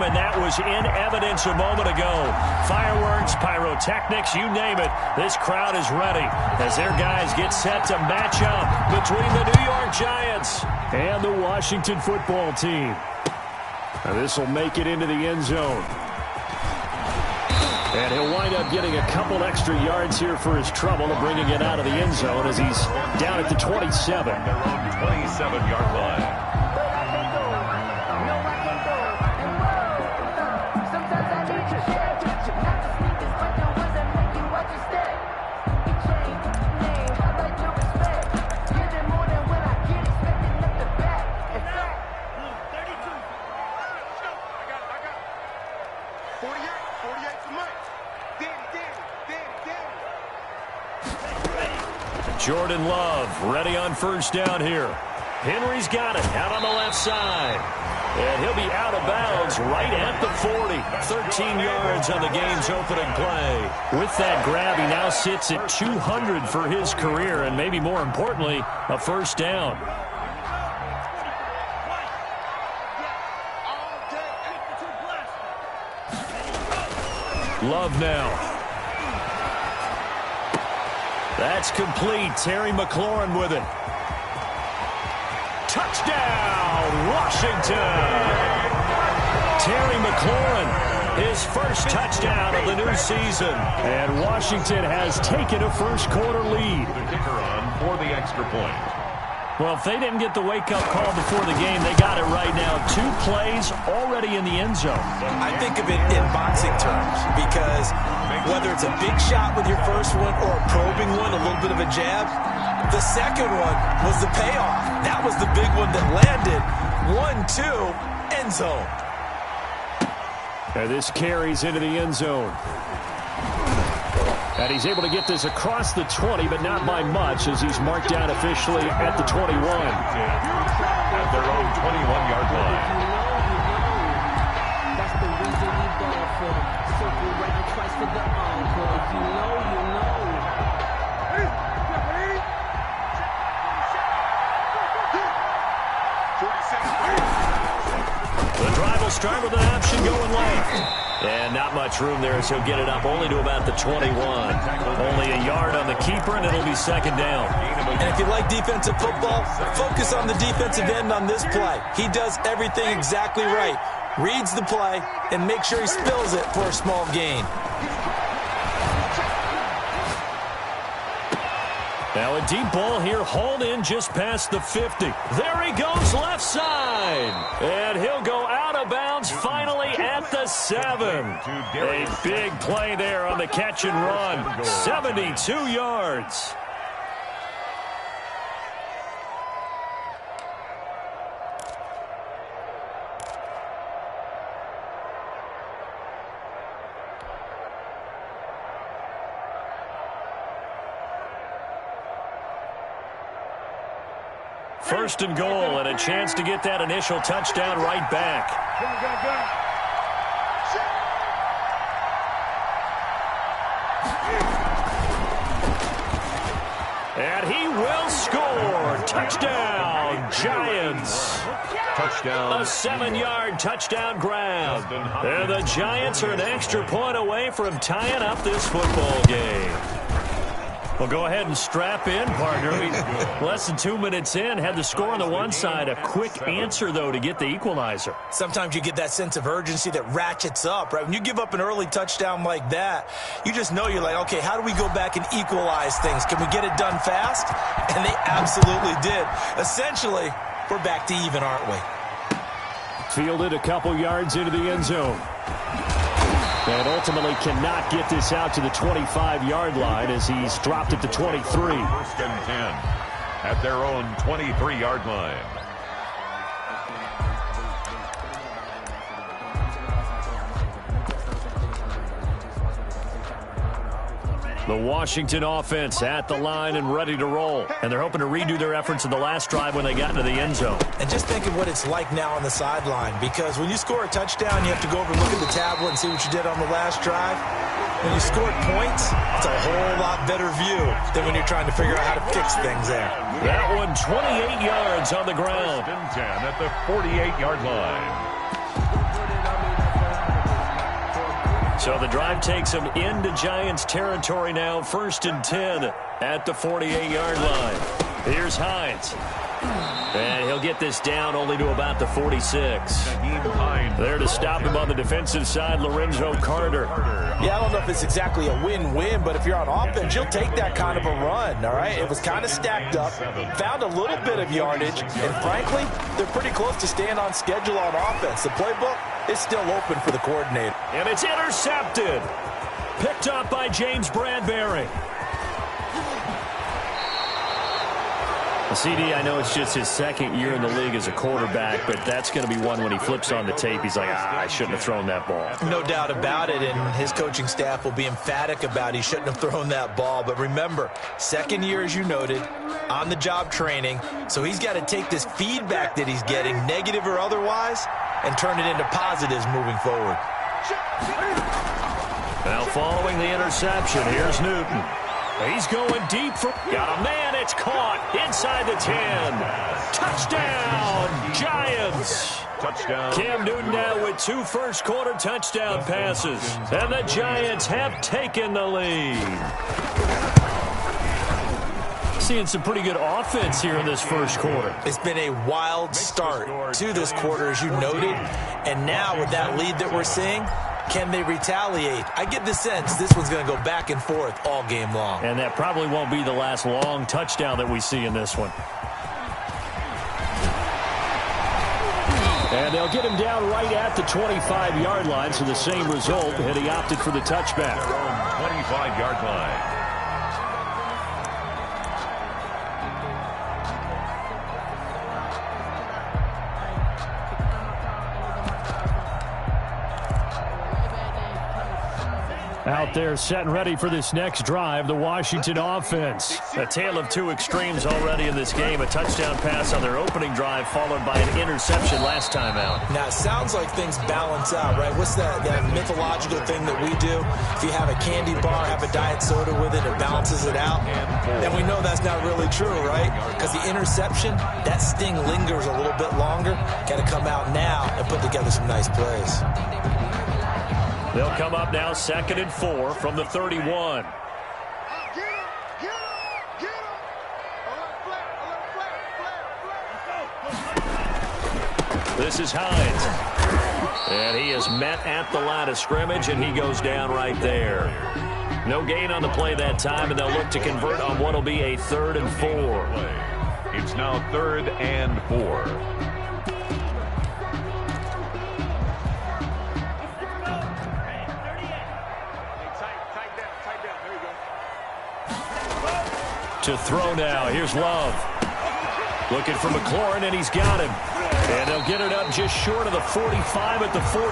and that was in evidence a moment ago. Fireworks, pyrotechnics, you name it. This crowd is ready as their guys get set to match up between the New York Giants and the Washington football team. This will make it into the end zone. And he'll wind up getting a couple extra yards here for his trouble and bringing it out of the end zone as he's down at the 27. Their own 27-yard line. Jordan Love ready on first down here. Henry's got it out on the left side. And he'll be out of bounds right at the 40. 13 yards on the game's opening play. With that grab, he now sits at 200 for his career, and maybe more importantly, a first down. Love now. That's complete. Terry McLaurin with it. Touchdown, Washington! Terry McLaurin, his first touchdown of the new season. And Washington has taken a first-quarter lead. The kicker on for the extra point. Well, if they didn't get the wake-up call before the game, they got it right now. 2 plays already in the end zone. I think of it in boxing terms because whether it's a big shot with your first one or a probing one, a little bit of a jab, the second one was the payoff. That was the big one that landed. 1-2, end zone. And this carries into the end zone. And he's able to get this across the 20, but not by much as he's marked down officially at the 21. At their own 21-yard line. That's the reason we ball for. Circle round twice for the encore. If you know, you know. The drive will start with an option going left. And not much room there, so he'll get it up only to about the 21. Only a yard on the keeper, and it'll be second down. And if you like defensive football, focus on the defensive end on this play. He does everything exactly right. Reads the play, and make sure he spills it for a small gain. Now a deep ball here, hauled in just past the 50. There he goes, left side. And he'll go out of bounds finally at the 7. A big play there on the catch and run. 72 yards. First and goal, and a chance to get that initial touchdown right back. And he will score. Touchdown, Giants. Touchdown. A 7-yard touchdown grab. And the Giants are an extra point away from tying up this football game. Well, go ahead and strap in, partner. Less than 2 minutes in, had the score on the one side. A quick answer, though, to get the equalizer. Sometimes you get that sense of urgency that ratchets up, right? When you give up an early touchdown like that, you just know you're like, okay, how do we go back and equalize things? Can we get it done fast? And they absolutely did. Essentially, we're back to even, aren't we? Fielded a couple yards into the end zone. And ultimately cannot get this out to the 25-yard line as he's dropped it to 23. First and 10 at their own 23-yard line. The Washington offense at the line and ready to roll. And they're hoping to redo their efforts in the last drive when they got into the end zone. And just think of what it's like now on the sideline, because when you score a touchdown, you have to go over and look at the tablet and see what you did on the last drive. When you scored points, it's a whole lot better view than when you're trying to figure out how to fix things there. That one, 28 yards on the ground. First and 10 at the 48-yard line. So the drive takes him into Giants territory now. 1st and 10 at the 48-yard line. Here's Hines. And he'll get this down only to about the 46. There to stop him on the defensive side, Lorenzo Carter. Yeah, I don't know if it's exactly a win-win, but if you're on offense, you'll take that kind of a run, all right? It was kind of stacked up, found a little bit of yardage, and frankly, they're pretty close to staying on schedule on offense. The playbook is still open for the coordinator. And it's intercepted. Picked up by James Bradbury. CD, I know it's just his 2nd year in the league as a quarterback, but that's going to be one when he flips on the tape. He's like, I shouldn't have thrown that ball. No doubt about it, and his coaching staff will be emphatic about he shouldn't have thrown that ball. But remember, 2nd year, as you noted, on-the-job training, so he's got to take this feedback that he's getting, negative or otherwise, and turn it into positives moving forward. Now following the interception, here's Newton. He's going deep for... Got a man, it's caught inside the 10. Touchdown, Giants. Touchdown. Cam Newton now with 2 first-quarter touchdown passes. And the Giants have taken the lead. Seeing some pretty good offense here in this first quarter. It's been a wild start to this quarter, as you noted. And now with that lead that we're seeing, can they retaliate? I get the sense this one's going to go back and forth all game long. And that probably won't be the last long touchdown that we see in this one. And they'll get him down right at the 25-yard line, so the same result, and he opted for the touchback. 25-yard line. Out there set and ready for this next drive, the Washington offense. A tale of 2 extremes already in this game. A touchdown pass on their opening drive followed by an interception last time out. Now, it sounds like things balance out, right? What's that mythological thing that we do? If you have a candy bar, have a diet soda with it, it balances it out. And we know that's not really true, right? Because the interception, that sting lingers a little bit longer. Got to come out now and put together some nice plays. They'll come up now 2nd and 4 from the 31. This is Hines. And he is met at the line of scrimmage, and he goes down right there. No gain on the play that time, and they'll look to convert on what will be a 3rd and 4. It's now 3rd and 4. To throw now. Here's Love. Looking for McLaurin, and he's got him. And they'll get it up just short of the 45 at the 44.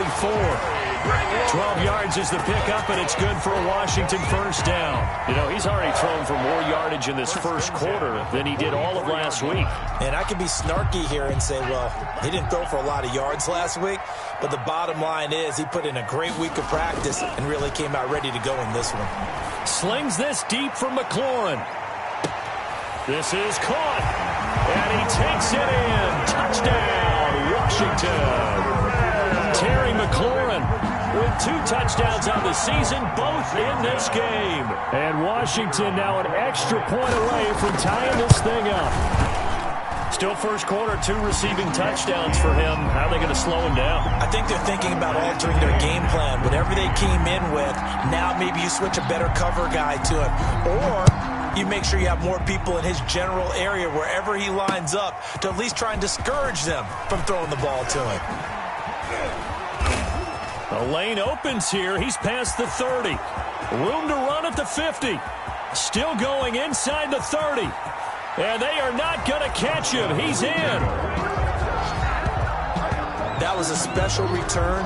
12 yards is the pickup, and it's good for a Washington first down. You know, he's already thrown for more yardage in this first quarter than he did all of last week. And I can be snarky here and say, well, he didn't throw for a lot of yards last week, but the bottom line is he put in a great week of practice and really came out ready to go in this one. Slings this deep from McLaurin. This is caught, and he takes it in. Touchdown, Washington. Terry McLaurin with 2 touchdowns on the season, both in this game. And Washington now an extra point away from tying this thing up. Still first quarter, 2 receiving touchdowns for him. How are they going to slow him down? I think they're thinking about altering their game plan. Whatever they came in with, now maybe you switch a better cover guy to him. Or you make sure you have more people in his general area wherever he lines up to at least try and discourage them from throwing the ball to him. The lane opens here. He's past the 30. Room to run at the 50. Still going inside the 30. And they are not going to catch him. He's in. That was a special return,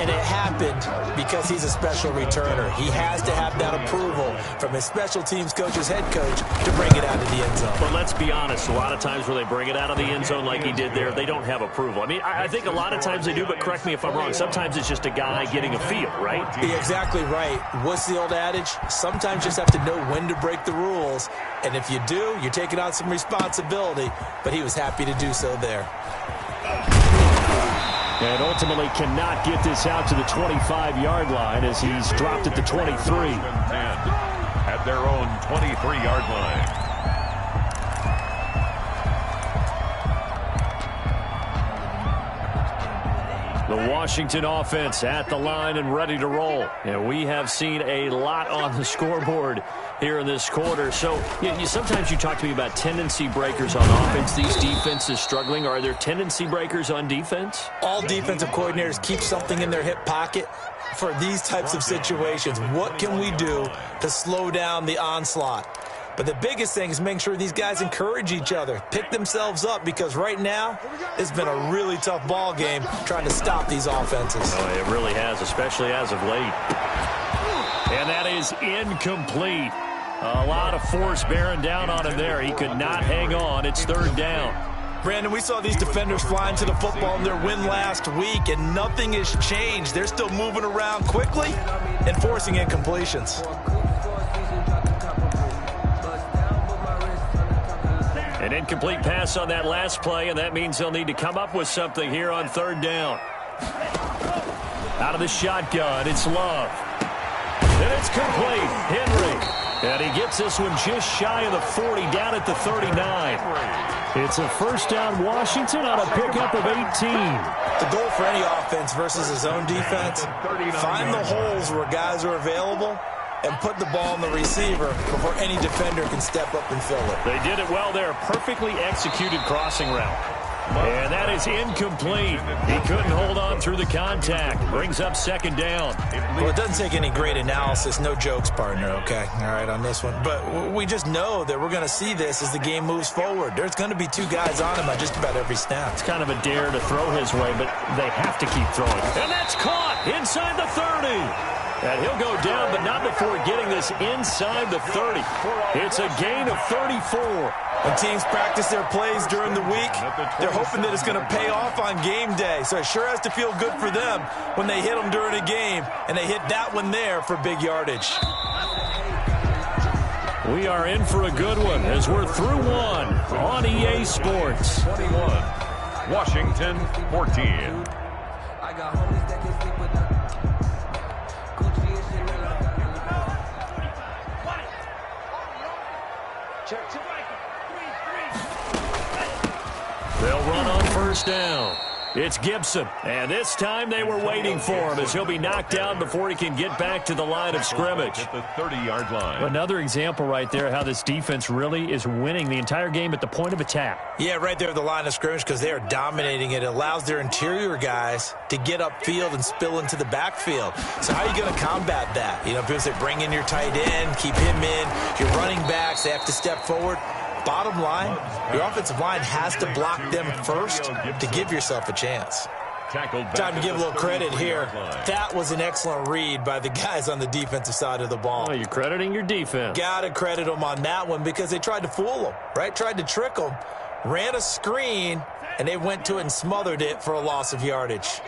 and it happened because he's a special returner. He has to have that approval from his special teams coach's head coach to bring it out of the end zone. But let's be honest, a lot of times where they bring it out of the end zone like he did there, they don't have approval. I mean, I think a lot of times they do, but correct me if I'm wrong. Sometimes it's just a guy getting a feel, right? You're exactly right. What's the old adage? Sometimes you just have to know when to break the rules. And if you do, you're taking on some responsibility. But he was happy to do so there. And ultimately cannot get this out to the 25-yard line as he's dropped at the 23. At their own 23-yard line. The Washington offense at the line and ready to roll. And we have seen a lot on the scoreboard here in this quarter. So sometimes you talk to me about tendency breakers on offense. These defenses struggling. Are there tendency breakers on defense? All defensive coordinators keep something in their hip pocket for these types of situations. What can we do to slow down the onslaught? But the biggest thing is making sure these guys encourage each other, pick themselves up, because right now it's been a really tough ball game trying to stop these offenses. Oh, it really has, especially as of late. And that is incomplete. A lot of force bearing down on him there. He could not hang on. It's third down. Brandon, we saw these defenders flying to the football in their win last week, and nothing has changed. They're still moving around quickly and forcing incompletions. An incomplete pass on that last play, and that means they'll need to come up with something here on third down. Out of the shotgun, it's Love. And it's complete. Henry. And he gets this one just shy of the 40, down at the 39. It's a first down Washington on a pickup of 18. The goal for any offense versus his own defense, find the holes where guys are available and put the ball on the receiver before any defender can step up and fill it. They did it well there. Perfectly executed crossing route. And that is incomplete. He couldn't hold on through the contact. Brings up second down. Well, it doesn't take any great analysis. No jokes, partner, okay? All right, on this one. But we just know that we're going to see this as the game moves forward. There's going to be two guys on him on just about every snap. It's kind of a dare to throw his way, but they have to keep throwing. And that's caught inside the 30. And he'll go down, but not before getting this inside the 30. It's a gain of 34. When teams practice their plays during the week, they're hoping that it's going to pay off on game day. So it sure has to feel good for them when they hit them during a game, and they hit that one there for big yardage. We are in for a good one as we're through one on EA Sports. 21, Washington 14. I got homies that can sleep with the Gucci and Chanel. Check. They'll run on first down. It's Gibson, and this time they were waiting for him as he'll be knocked down before he can get back to the line of scrimmage. At the 30-yard line. Another example right there how this defense really is winning the entire game at the point of attack. Yeah, right there at the line of scrimmage because they are dominating it. It allows their interior guys to get upfield and spill into the backfield. So how are you going to combat that? You know, people say bring in your tight end, keep him in. Your running backs, they have to step forward. Bottom line, your offensive line has to block them first to give yourself a chance. Time to give a little credit here. That was an excellent read by the guys on the defensive side of the ball. Oh, you're crediting your defense. Got to credit them on that one because they tried to fool them, right? Tried to trick them, ran a screen, and they went to it and smothered it for a loss of yardage.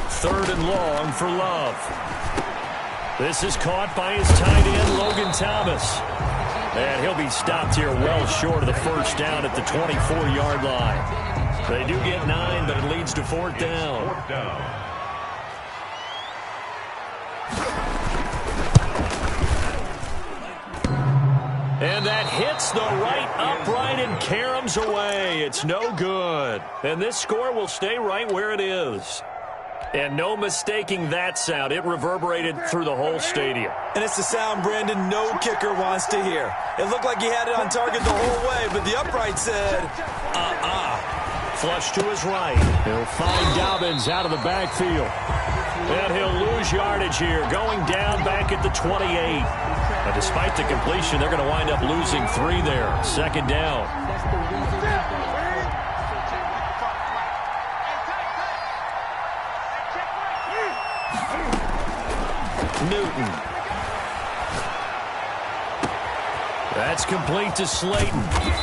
Third and long for Love. This is caught by his tight end, Logan Thomas. And he'll be stopped here well short of the first down at the 24-yard line. They do get 9, but it leads to fourth down. And that hits the right upright and caroms away. It's no good. And this score will stay right where it is. And no mistaking that sound. It reverberated through the whole stadium. And it's the sound, Brandon, no kicker wants to hear. It looked like he had it on target the whole way, but the upright said, Flush to his right. He'll find Dobbins out of the backfield. And he'll lose yardage here, going down back at the 28. But despite the completion, they're going to wind up losing 3 there. Second down. Newton. That's complete to Slayton.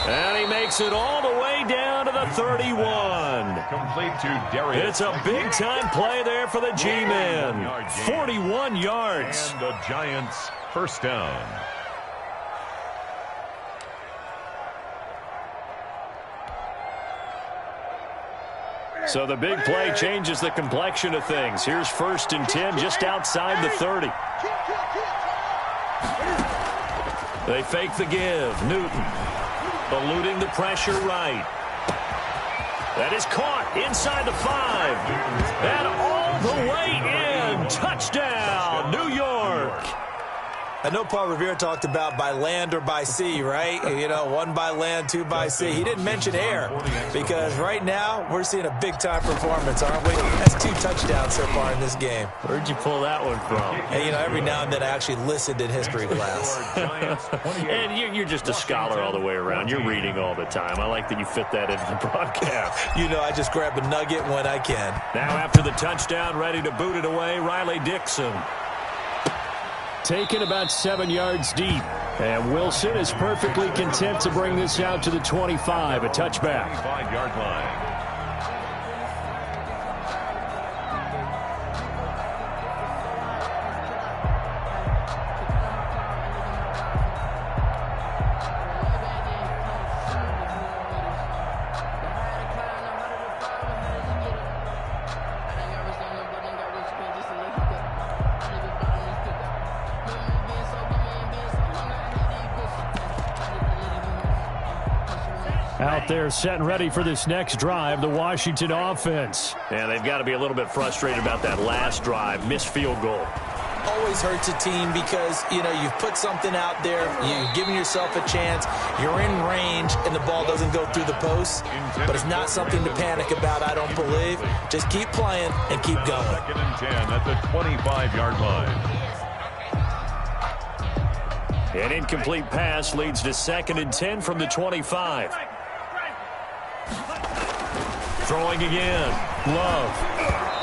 And he makes it all the way down to the 31. Complete to Darius. It's a big-time play there for the G-Man. 41 yards. And the Giants first down. So the big play changes the complexion of things. Here's 1st and 10 just outside the 30. They fake the give. Newton eluding the pressure right. That is caught inside the 5. And all the way in. Touchdown, New York. I know Paul Revere talked about by land or by sea, right? You know, 1 by land, 2 by sea. He didn't mention air because right now we're seeing a big-time performance, aren't we? That's 2 touchdowns so far in this game. Where'd you pull that one from? And, you know, every now and then I actually listened in history class. And you're just a scholar all the way around. You're reading all the time. I like that you fit that into the broadcast. You know, I just grab a nugget when I can. Now after the touchdown, ready to boot it away, Riley Dixon. Taken about 7 yards deep. And Wilson is perfectly content to bring this out to the 25, a touchback. 25-yard line. Out there set and ready for this next drive, the Washington offense. And they've got to be a little bit frustrated about that last drive, missed field goal. Always hurts a team because, you know, you've put something out there, you've given yourself a chance, you're in range, and the ball doesn't go through the posts. But it's not something to panic about, I don't believe. Just keep playing and keep going. 2nd and 10 at the 25-yard line. An incomplete pass leads to 2nd and 10 from the 25. Throwing again. Love.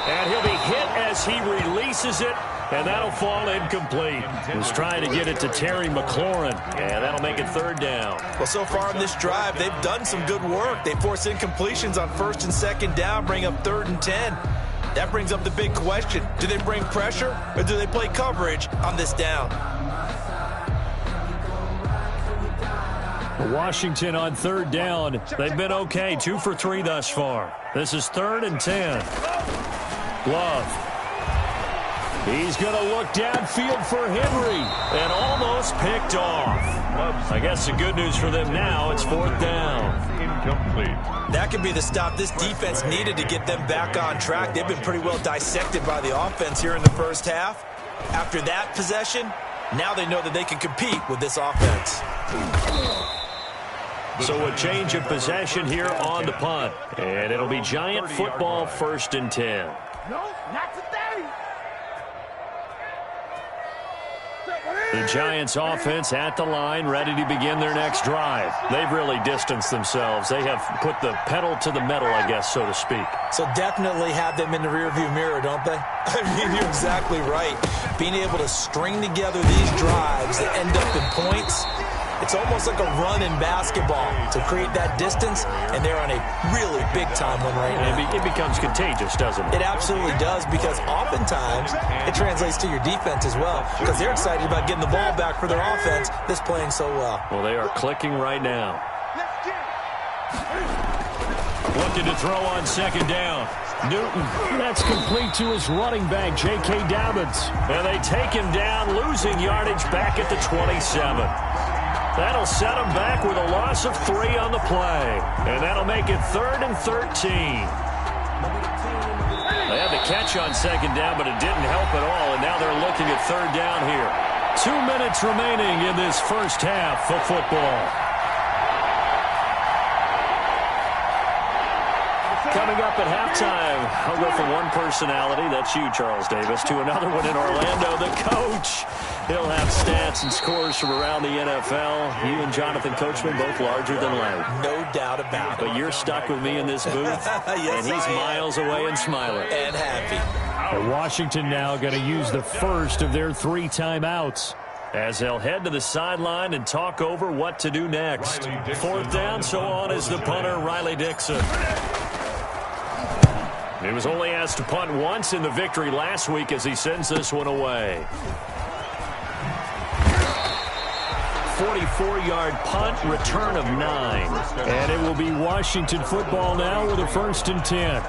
And he'll be hit as he releases it. And that'll fall incomplete. He's trying to get it to Terry McLaurin. And that'll make it 3rd down. Well, so far on this drive, they've done some good work. They force incompletions on 1st and 2nd down, bring up 3rd and 10. That brings up the big question. Do they bring pressure or do they play coverage on this down? Washington on 3rd down. They've been okay. 2 for 3 thus far. This is 3rd and 10. Love. He's going to look downfield for Henry. And almost picked off. I guess the good news for them now, it's 4th down. Incomplete. That could be the stop this defense needed to get them back on track. They've been pretty well dissected by the offense here in the first half. After that possession, now they know that they can compete with this offense. So a change of possession here on the punt. And it'll be Giant football, 1st and 10. No, not today. The Giants offense at the line, ready to begin their next drive. They've really distanced themselves. They have put the pedal to the metal, I guess, so to speak. So definitely have them in the rearview mirror, don't they? I mean, you're exactly right. Being able to string together these drives that end up in points, it's almost like a run in basketball to create that distance, and they're on a really big-time one right now. It becomes contagious, doesn't it? It absolutely does, because oftentimes it translates to your defense as well, because they're excited about getting the ball back for their offense that's playing so well. Well, they are clicking right now. Looking to throw on 2nd down. Newton, that's complete to his running back, J.K. Dobbins. And they take him down, losing yardage back at the 27. That'll set them back with a loss of 3 on the play. And that'll make it 3rd and 13. They had the catch on 2nd down, but it didn't help at all. And now they're looking at 3rd down here. 2 minutes remaining in this first half of football. Coming up at halftime, I'll go from one personality, that's you, Charles Davis, to another one in Orlando, the coach. He'll have stats and scores from around the NFL. You and Jonathan Coachman, both larger than life. No doubt about it. But you're stuck with me in this booth, yes, and he's miles away and smiling. And happy. And Washington now going to use the first of their 3 timeouts, as they'll head to the sideline and talk over what to do next. 4th down, so on is the punter, Riley Dixon. He was only asked to punt once in the victory last week as he sends this one away. 44-yard punt, return of 9. And it will be Washington football now with a 1st and 10.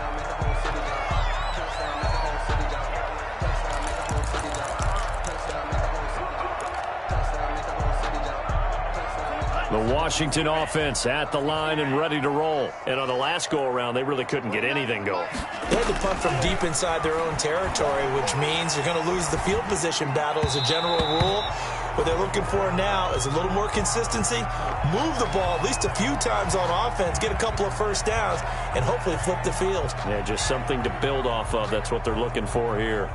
The Washington offense at the line and ready to roll. And on the last go-around, they really couldn't get anything going. They had to punt from deep inside their own territory, which means you're going to lose the field position battle as a general rule. What they're looking for now is a little more consistency, move the ball at least a few times on offense, get a couple of first downs, and hopefully flip the field. Yeah, just something to build off of. That's what they're looking for here.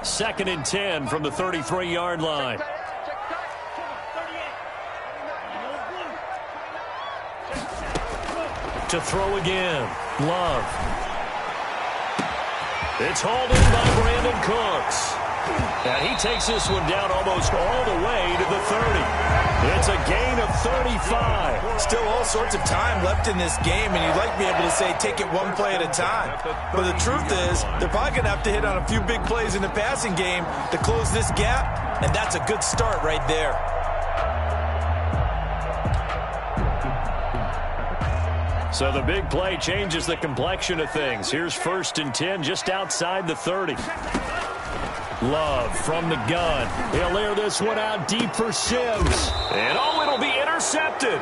Second and 10 from the 33-yard line. To throw again. Love. It's hauled in by Brandon Cooks. And he takes this one down almost all the way to the 30. It's a gain of 35. Still all sorts of time left in this game, and you'd like to be able to say take it one play at a time. But the truth is, they're probably going to have to hit on a few big plays in the passing game to close this gap, and that's a good start right there. So the big play changes the complexion of things. Here's 1st and 10 just outside the 30. Love from the gun. He'll air this one out deep for Sims. And it'll be intercepted.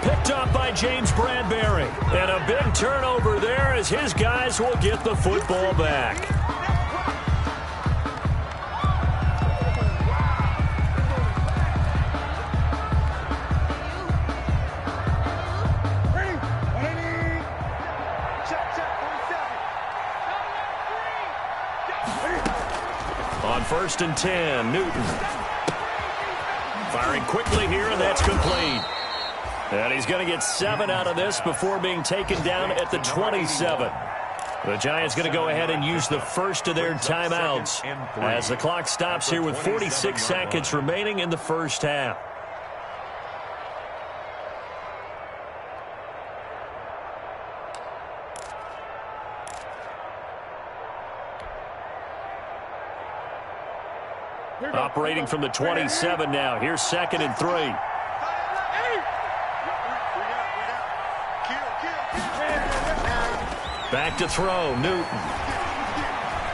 Picked up by James Bradbury. And a big turnover there as his guys will get the football back. On 1st and 10, Newton. Firing quickly here, and that's complete. And he's going to get 7 out of this before being taken down at the 27. The Giants going to go ahead and use the first of their timeouts as the clock stops here with 46 seconds remaining in the first half. Operating from the 27 now. Here's 2nd and 3. Back to throw, Newton.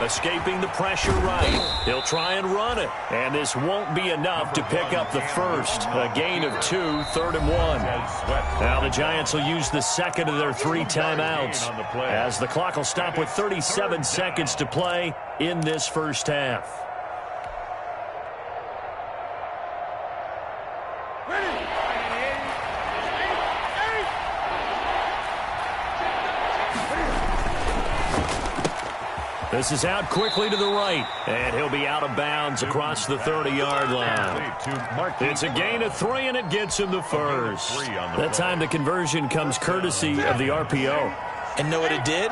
Escaping the pressure right. He'll try and run it. And this won't be enough to pick up the first. A gain of 2, 3rd and 1. Now the Giants will use the second of their 3 timeouts as the clock will stop with 37 seconds to play in this first half. This is out quickly to the right, and he'll be out of bounds across the 30-yard line. It's a gain of 3, and it gets him the first. That time the conversion comes courtesy of the RPO. And know what it did?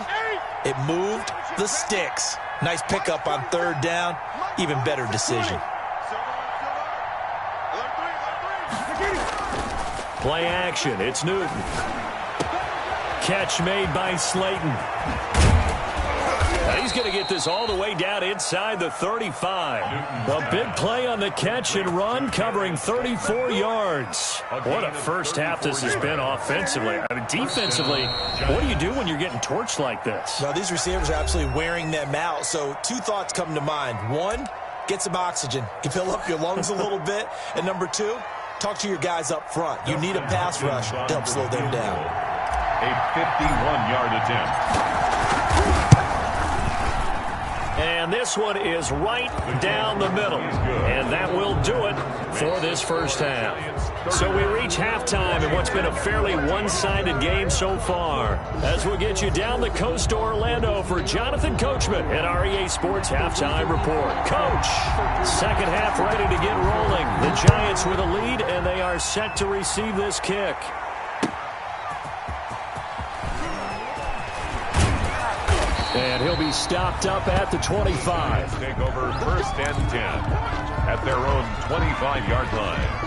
It moved the sticks. Nice pickup on 3rd down. Even better decision. Play action. It's Newton. Catch made by Slayton. He's going to get this all the way down inside the 35. A big play on the catch and run, covering 34 yards. What a first half this has been offensively. I mean, defensively, what do you do when you're getting torched like this? Well, these receivers are absolutely wearing them out. So 2 thoughts come to mind. 1, get some oxygen. You fill up your lungs a little bit. And number 2, talk to your guys up front. You need a pass rush to help slow them down. A 51-yard attempt. And this one is right down the middle. And that will do it for this first half. So we reach halftime in what's been a fairly one-sided game so far. As we'll get you down the coast to Orlando for Jonathan Coachman at our EA Sports Halftime Report. Coach, second half ready to get rolling. The Giants with a lead, and they are set to receive this kick. And he'll be stopped up at the 25. Take over 1st and 10 at their own 25-yard line.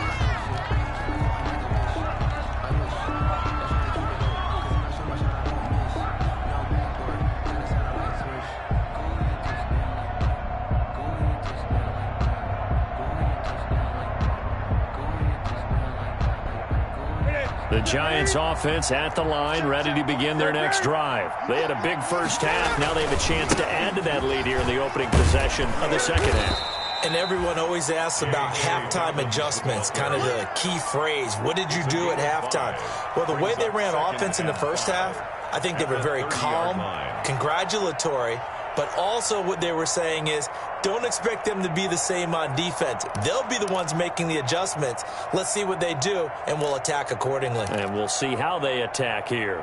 The Giants offense at the line, ready to begin their next drive. They had a big first half. Now they have a chance to add to that lead here in the opening possession of the second half. And everyone always asks about halftime adjustments, kind of the key phrase. What did you do at halftime? Well, the way they ran offense in the first half, I think they were very calm, congratulatory, but also what they were saying is don't expect them to be the same on defense. They'll be the ones making the adjustments. Let's see what they do, and we'll attack accordingly. And we'll see how they attack here.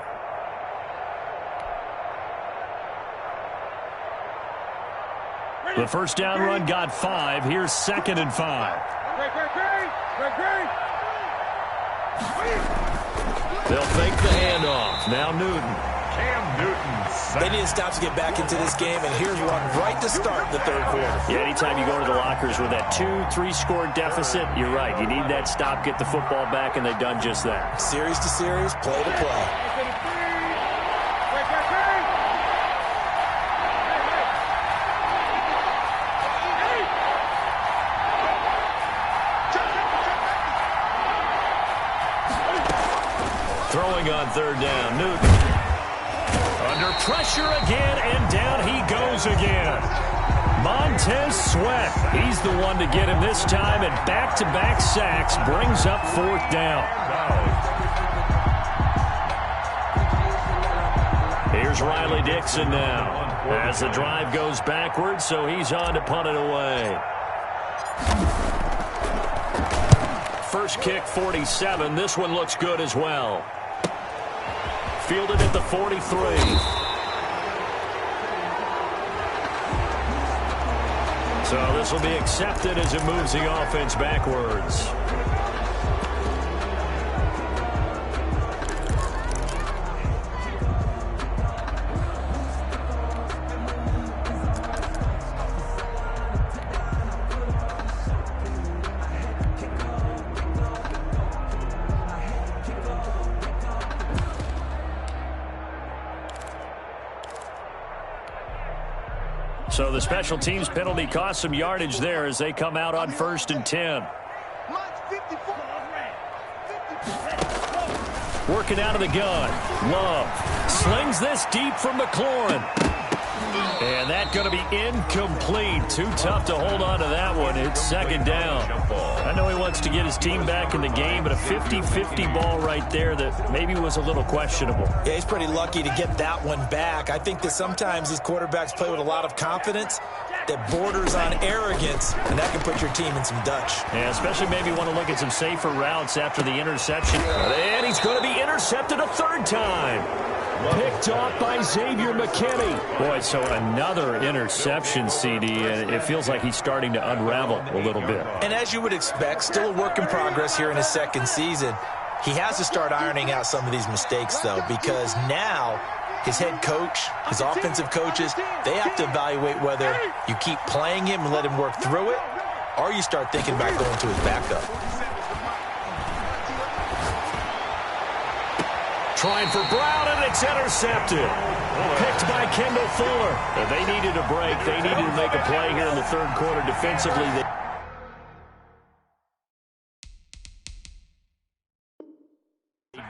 The first down run got 5. Here's 2nd and 5. They'll fake the handoff. Now Newton. Cam Newton. They need to stop to get back into this game, and here's one right to start the third quarter. Yeah, anytime you go to the lockers with that 2-3 score deficit, you're right. You need that stop, get the football back, and they've done just that. Series to series, play to play. Throwing on third down, Newton. Under pressure again, and down he goes again. Montez Sweat, he's the one to get him this time, and back-to-back sacks brings up 4th down. Here's Riley Dixon now, as the drive goes backwards, so he's on to punt it away. First kick, 47. This one looks good as well. Fielded at the 43. So this will be accepted as it moves the offense backwards. So the special teams penalty cost some yardage there as they come out on 1st and 10. Working out of the gun. Love slings this deep from McLaurin. And that's going to be incomplete. Too tough to hold on to that one. It's 2nd down. I know he wants to get his team back in the game, but a 50-50 ball right there that maybe was a little questionable. Yeah, he's pretty lucky to get that one back. I think that sometimes these quarterbacks play with a lot of confidence that borders on arrogance, and that can put your team in some Dutch. Yeah, especially maybe want to look at some safer routes after the interception. And he's going to be intercepted a 3rd time. Picked off by Xavier McKinney. Boy, so another interception, CD, and it feels like he's starting to unravel a little bit. And as you would expect, still a work in progress here in his 2nd season. He has to start ironing out some of these mistakes, though, because now his head coach, his offensive coaches, they have to evaluate whether you keep playing him and let him work through it, or you start thinking about going to his backup. Trying for Brown, and it's intercepted. Picked by Kendall Fuller. They needed a break. They needed to make a play here in the 3rd quarter defensively. They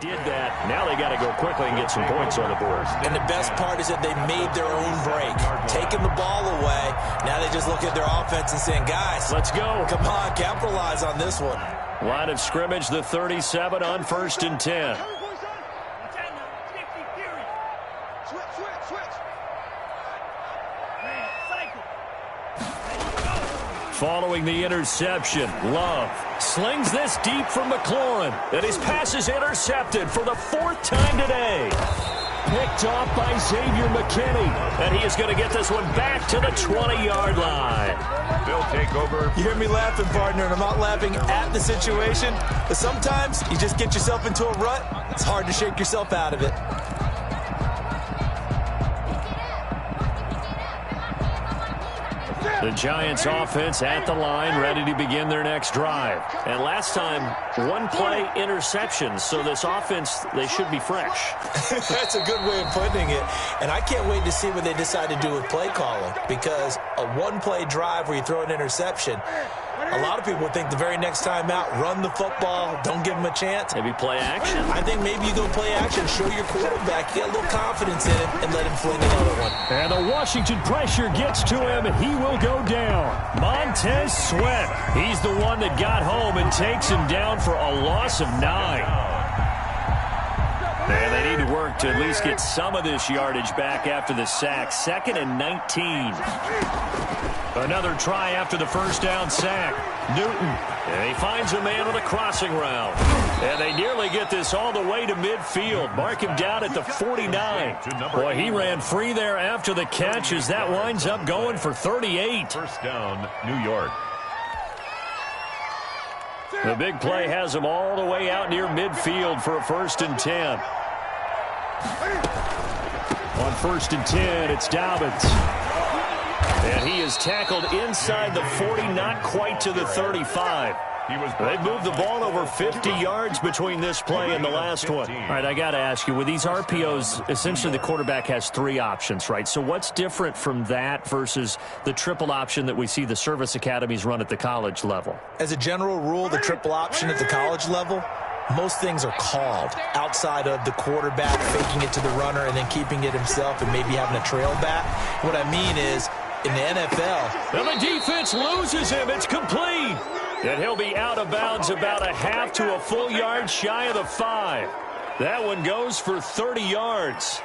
did that. Now they got to go quickly and get some points on the board. And the best part is that they made their own break. Taking the ball away, now they just look at their offense and saying, guys, let's go. Come on, capitalize on this one. Line of scrimmage, the 37 on 1st and 10. Following the interception, Love slings this deep from McLaurin, and his pass is intercepted for the 4th time today. Picked off by Xavier McKinney, and he is going to get this one back to the 20-yard line. They'll take over. You hear me laughing, partner, and I'm not laughing at the situation, but sometimes you just get yourself into a rut. It's hard to shake yourself out of it. The Giants offense at the line, ready to begin their next drive. And last time, 1-play interceptions, so this offense, they should be fresh. That's a good way of putting it. And I can't wait to see what they decide to do with play calling, because a 1-play drive where you throw an interception, A lot of people would think the very next time out, run the football, don't give him a chance. Maybe play action. I think maybe you go play action, show your quarterback, get a little confidence in him, and let him fling another one. And the Washington pressure gets to him, and he will go down. Montez Sweat. He's the one that got home and takes him down for a loss of 9. And they need to work to at least get some of this yardage back after the sack. 2nd and 19. Another try after the first down sack. Newton. And he finds a man on a crossing route. And they nearly get this all the way to midfield. Mark him down at the 49. Boy, he ran free there after the catch as that winds up going for 38. First down, New York. The big play has him all the way out near midfield for a 1st and 10. On 1st and 10, it's Dobbins. And he is tackled inside the 40, not quite to the 35. They've moved the ball over 50 yards between this play and the last one. All right, I got to ask you, with these RPOs, essentially the quarterback has 3 options, right? So what's different from that versus the triple option that we see the service academies run at the college level? As a general rule, the triple option at the college level, most things are called outside of the quarterback faking it to the runner and then keeping it himself and maybe having a trail back. What I mean is, in the NFL... And the defense loses him. It's complete. And he'll be out of bounds about a half to a full yard shy of the 5. That one goes for 30 yards.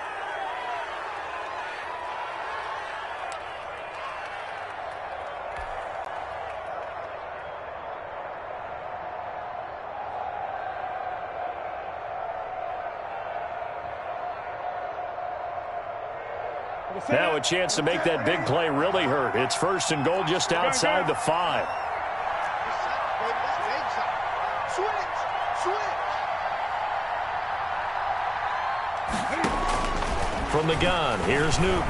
Now a chance to make that big play really hurt. It's 1st and goal just outside the 5. From the gun, here's Newton.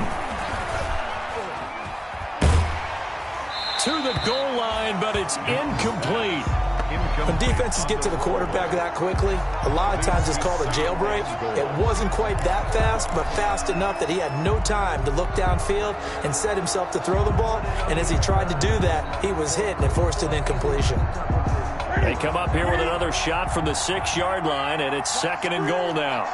To the goal line, but it's incomplete. When defenses get to the quarterback that quickly, a lot of times it's called a jailbreak. It wasn't quite that fast, but fast enough that he had no time to look downfield and set himself to throw the ball. And as he tried to do that, he was hit and it forced an incompletion. They come up here with another shot from the 6-yard line, and it's 2nd and goal now.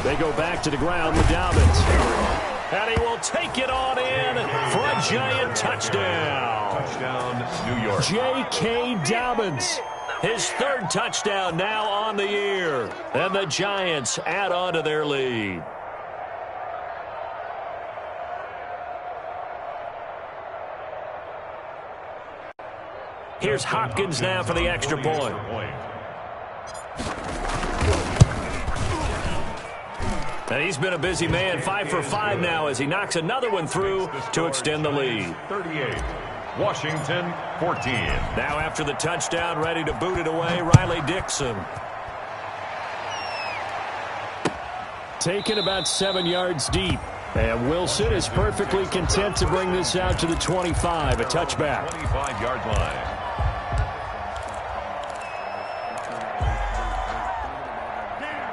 They go back to the ground with Dobbins. And he will take it on in for a giant touchdown. Touchdown, New York. J.K. Dobbins. His 3rd touchdown now on the year. And the Giants add on to their lead. Here's Hopkins now for the extra point. And he's been a busy man, 5 for 5 now as he knocks another one through to extend the lead. 38, Washington 14. Now after the touchdown, ready to boot it away, Riley Dixon. Taken about 7 yards deep. And Wilson is perfectly content to bring this out to the 25, a touchback. 25-yard line.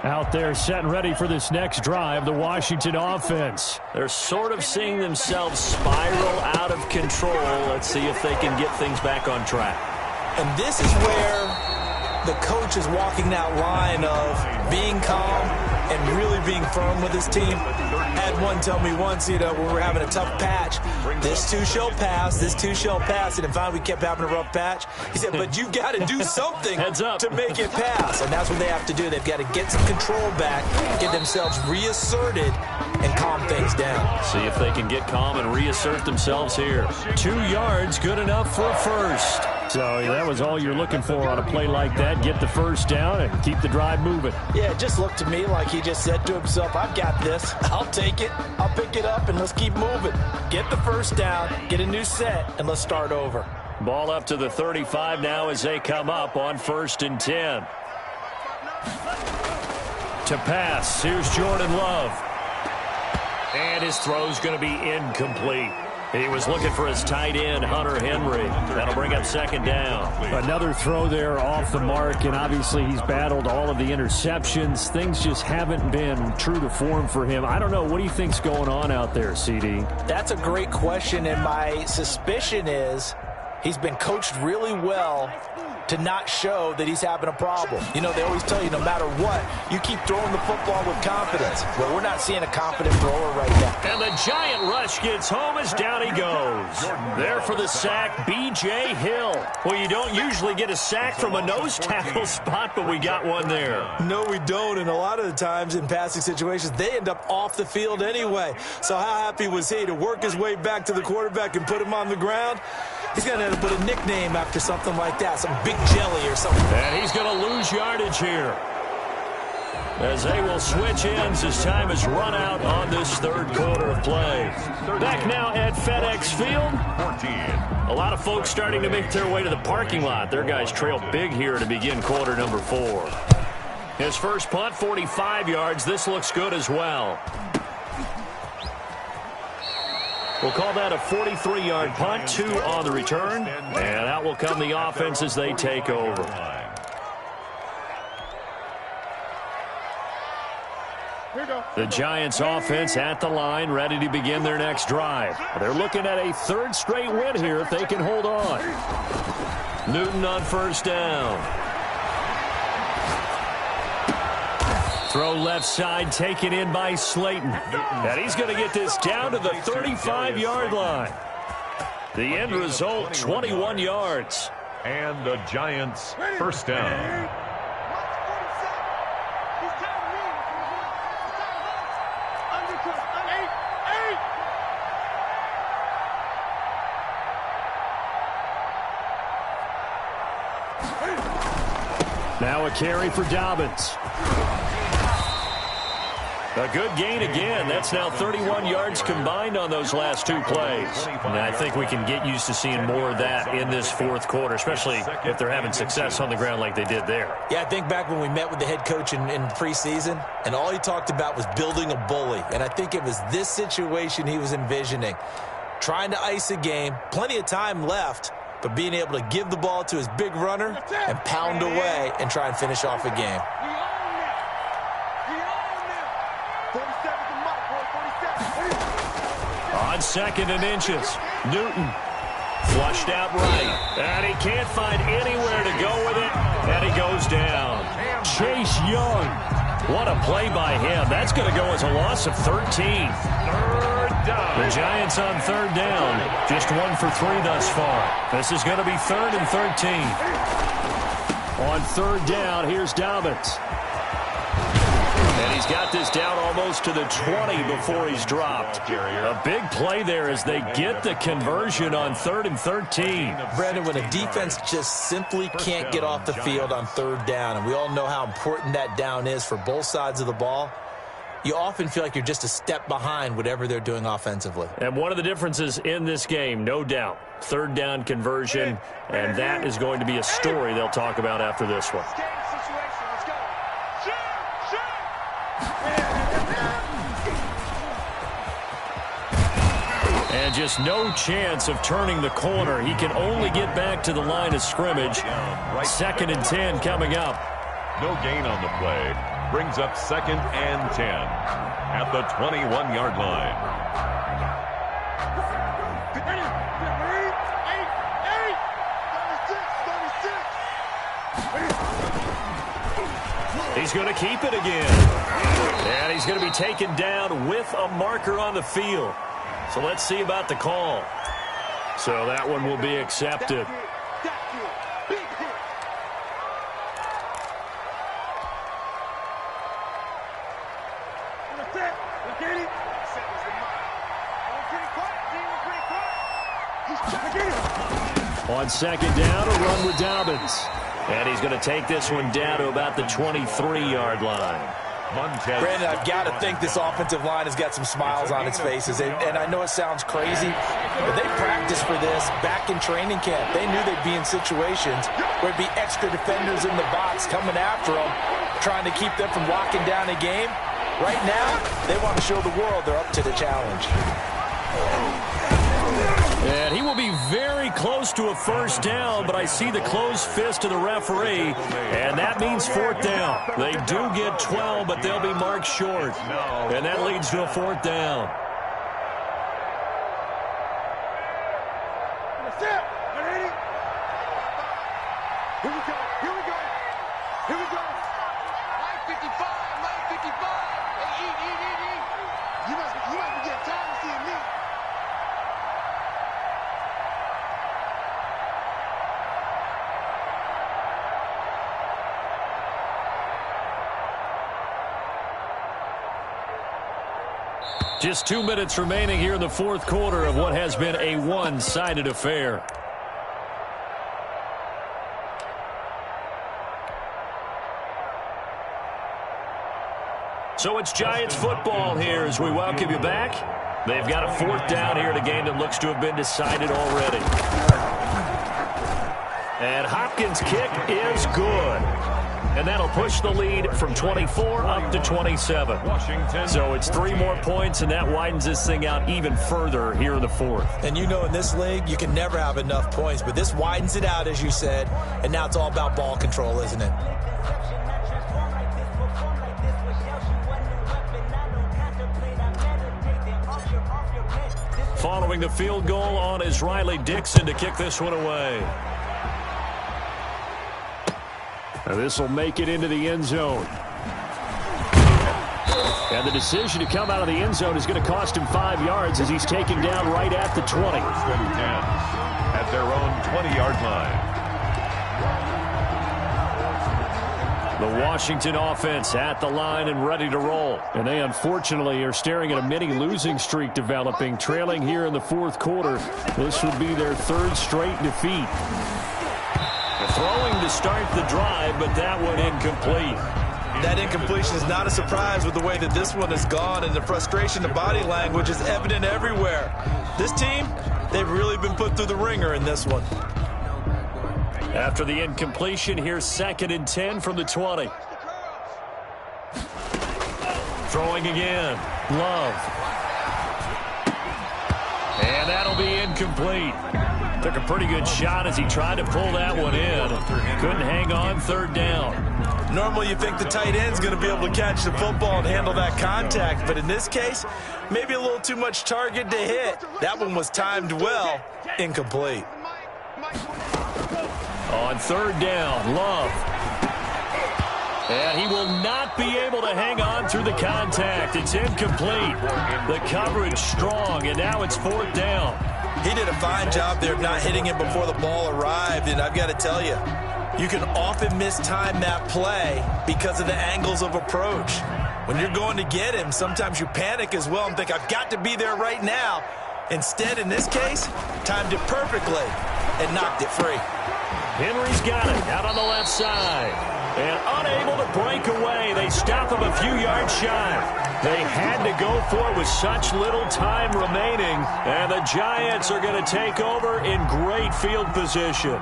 Out there set and ready for this next drive, the Washington offense. They're sort of seeing themselves spiral out of control. Let's see if they can get things back on track. And this is where the coach is walking that line of being calm and really being firm with his team. I had one tell me once, when we were having a tough patch, this too shall pass, this too shall pass. And finally we kept having a rough patch. He said, but you got to do something to make it pass. And that's what they have to do. They've got to get some control back, get themselves reasserted, and calm things down. See if they can get calm and reassert themselves here. 2 yards, good enough for a first. So that was all you're looking for on a play like that. Get the first down and keep the drive moving. Yeah, it just looked to me like he just said to himself, I've got this. I'll take it. I'll pick it up, and let's keep moving. Get the first down, get a new set, and let's start over. Ball up to the 35 now as they come up on 1st and 10. To pass, here's Jordan Love. And his throw's going to be incomplete. He was looking for his tight end, Hunter Henry. That'll bring up second down. Another throw there off the mark, and obviously he's battled all of the interceptions. Things just haven't been true to form for him. I don't know. What do you think's going on out there, CD? That's a great question, and my suspicion is he's been coached really well to not show that he's having a problem. You know, they always tell you no matter what, you keep throwing the football with confidence. Well, we're not seeing a confident thrower right now. And the giant rush gets home as down he goes. There for the sack, B.J. Hill. Well, you don't usually get a sack from a nose tackle spot, but we got one there. No, we don't, and a lot of the times in passing situations, they end up off the field anyway. So how happy was he to work his way back to the quarterback and put him on the ground? He's going to end up with a nickname after something like that, some big jelly or something. And he's going to lose yardage here, as they will switch ends as time is run out on this third quarter of play. Back now at FedEx Field. 14. A lot of folks starting to make their way to the parking lot. Their guys trail big here to begin quarter number 4. His first punt, 45 yards. This looks good as well. We'll call that a 43-yard punt, 2 on the return. And out will come the offense as they take over. The Giants offense at the line, ready to begin their next drive. They're looking at a third straight win here if they can hold on. Newton on first down. Throw left side, taken in by Slayton. And he's going to get this down to the 35-yard line. The end result, 21 yards. And the Giants first down. Now a carry for Dobbins. A good gain again. That's now 31 yards combined on those last 2 plays. And I think we can get used to seeing more of that in this fourth quarter, especially if they're having success on the ground like they did there. Yeah, I think back when we met with the head coach in preseason, and all he talked about was building a bully. And I think it was this situation he was envisioning. Trying to ice a game, plenty of time left, but being able to give the ball to his big runner and pound away and try and finish off a game. On 2nd and inches, Newton flushed out right. And he can't find anywhere to go with it, and he goes down. Chase Young, what a play by him. That's going to go as a loss of 13. Third down. The Giants on third down, just 1 for 3 thus far. This is going to be 3rd and 13. On third down, here's Dobbins. And he's got this down almost to the 20 before he's dropped. A big play there as they get the conversion on 3rd and 13. Brandon, when a defense just simply can't get off the field on third down, and we all know how important that down is for both sides of the ball, you often feel like you're just a step behind whatever they're doing offensively. And one of the differences in this game, no doubt, third down conversion, and that is going to be a story they'll talk about after this one. And just no chance of turning the corner. He can only get back to the line of scrimmage. 2nd and 10 coming up. No gain on the play. Brings up 2nd and 10 at the 21-yard line. He's going to keep it again. And he's going to be taken down with a marker on the field. So let's see about the call. So that one will be accepted. On 2nd down, a run with Dobbins. And he's going to take this one down to about the 23-yard line. Brandon, I've got to think this offensive line has got some smiles on its faces. And I know it sounds crazy, but they practiced for this back in training camp. They knew they'd be in situations where there'd be extra defenders in the box coming after them, trying to keep them from locking down a game. Right now, they want to show the world they're up to the challenge. And he will be very close to a first down, but I see the closed fist of the referee, and that means fourth down. They do get 12, but they'll be marked short. And that leads to a fourth down. Here we go. Here we go. Here we go. Line 55. Line 55. Hey, eat. You must be getting tired of seeing me. Just 2 minutes remaining here in the fourth quarter of what has been a one-sided affair. So it's Giants football here as we welcome you back. They've got a fourth down here in a game that looks to have been decided already. And Hopkins' kick is good. And that'll push the lead from 24 up to 27. So it's 3 more points, and that widens this thing out even further here in the fourth. And you know in this league, you can never have enough points, but this widens it out, as you said, and now it's all about ball control, isn't it? Following the field goal on is Riley Dixon to kick this one away. Now this will make it into the end zone. And the decision to come out of the end zone is going to cost him 5 yards as he's taken down right at the 20. First and 10 at their own 20-yard line. The Washington offense at the line and ready to roll. And they unfortunately are staring at a mini losing streak developing, trailing here in the fourth quarter. This would be their 3rd straight defeat. Throwing to start the drive, but that one incomplete. That incompletion is not a surprise with the way that this one has gone, and the frustration, the body language is evident everywhere. This team, they've really been put through the ringer in this one. After the incompletion, here's 2nd and 10 from the 20. Throwing again. Love. And that'll be incomplete. Took a pretty good shot as he tried to pull that one in. Couldn't hang on, 3rd down. Normally you think the tight end's going to be able to catch the football and handle that contact, but in this case, maybe a little too much target to hit. That one was timed well. Incomplete. On 3rd down, Love. And he will not be able to hang on through the contact. It's incomplete. The coverage strong, and now it's 4th down. He did a fine job there of not hitting him before the ball arrived, and I've got to tell you, you can often mistime that play because of the angles of approach. When you're going to get him, sometimes you panic as well and think, I've got to be there right now. Instead, in this case, timed it perfectly and knocked it free. Henry's got it out on the left side. And unable to break away. They stop him a few yards shy. They had to go for it with such little time remaining. And the Giants are going to take over in great field position.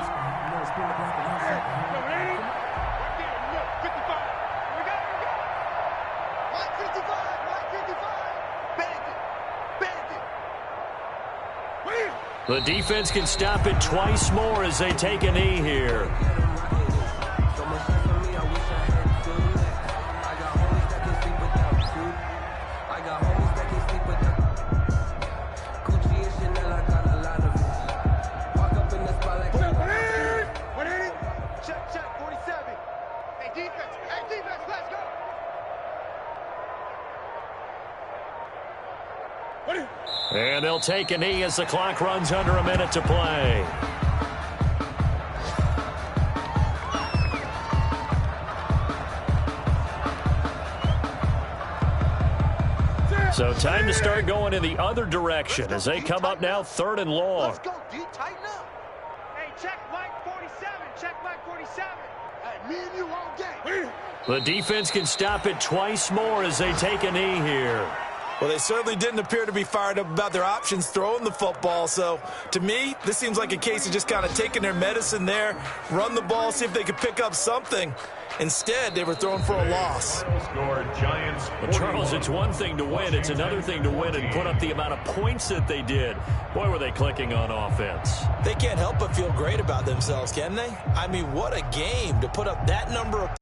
The defense can stop it twice more as they take a knee here. And they'll take a knee as the clock runs under a minute to play. So time to start going in the other direction as they come up now 3rd and long. Let's go, D. Tighten up. Hey, check Mike 47. Check Mike 47. Hey, me and you all game. The defense can stop it twice more as they take a knee here. Well, they certainly didn't appear to be fired up about their options throwing the football. So, to me, this seems like a case of just kind of taking their medicine there, run the ball, see if they could pick up something. Instead, they were throwing for a loss. Score Giants. Well, Charles, it's one thing to win. It's another thing to win and put up the amount of points that they did. Boy, were they clicking on offense. They can't help but feel great about themselves, can they? I mean, what a game to put up that number of